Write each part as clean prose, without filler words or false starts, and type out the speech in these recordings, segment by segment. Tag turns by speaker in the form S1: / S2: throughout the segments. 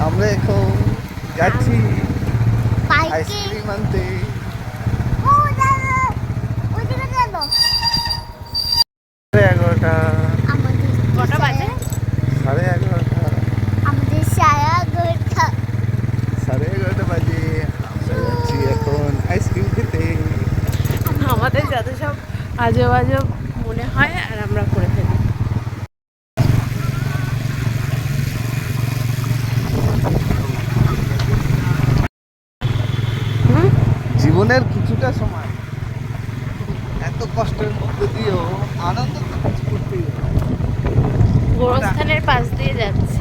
S1: আমরা এখন যাচ্ছি আইসক্রিম আনতে। সাড়ে 11টা।
S2: কটা বাজে?
S1: সাড়ে 11টা।
S2: আমাদের
S1: সাড়ে 11টা বাজে। আমরা যাচ্ছি এখন আইসক্রিম খেতে।
S2: আমাদের যত সব আজব আজব মনে হয় আর আমরা করে ফেলি।
S1: জীবনের কিছুটা সময় এত কষ্টের মধ্যে দিয়েও আনন্দ তো কিছু করতেই হবে।
S2: গোরস্থানের পাশ দিয়ে যাচ্ছি।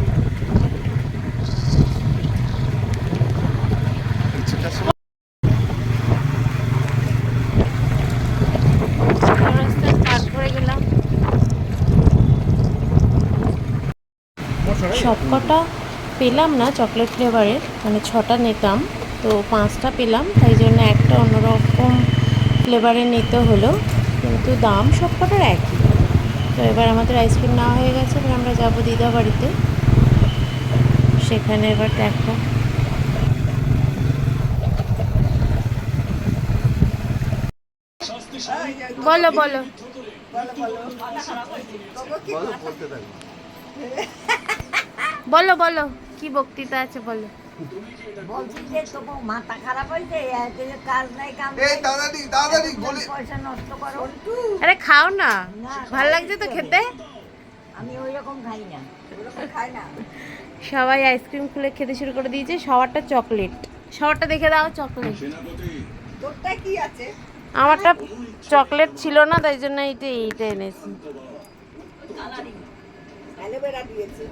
S1: কিছুটা সময়
S2: গোরস্থান পার করে গেলাম। সবকটা পেলাম না চকলেট ফ্লেভারের, মানে 6টা নিতাম, তো 5টা পেলাম, তাই জন্য একটা অন্যরকম ফ্লেভারের নিতে হলো, কিন্তু দাম সবকটার একই। তো এবার আমাদের আইসক্রিম নেওয়া হয়ে গেছে, এবার আমরা যাবো দিদা বাড়িতে, সেখানে এবার দেখো। বলো বলো
S1: বলতে থাকো।
S2: বলো বলো কি বক্তৃতা আছে বলো।
S3: বলছি যে তোমার মাথা খারাপ হয়েছে, কাজ নাই কাম
S1: এই দাদাদি বলি।
S3: পয়সা নষ্ট করো।
S2: আরে খাও না,
S3: না,
S2: ভাল লাগছে তো খেতে।
S3: আমি ওই রকম খাই না।
S2: সবাই আইসক্রিম খুলে খেতে শুরু করে দিয়েছে, সবারটা চকলেট। সবারটা দেখে দাও চকলেট।
S3: তোরটা কি আছে?
S2: আমারটা চকলেট ছিল না, তাই জন্য এইটা এনেছি।
S3: অ্যালোভেরা দিয়েছে।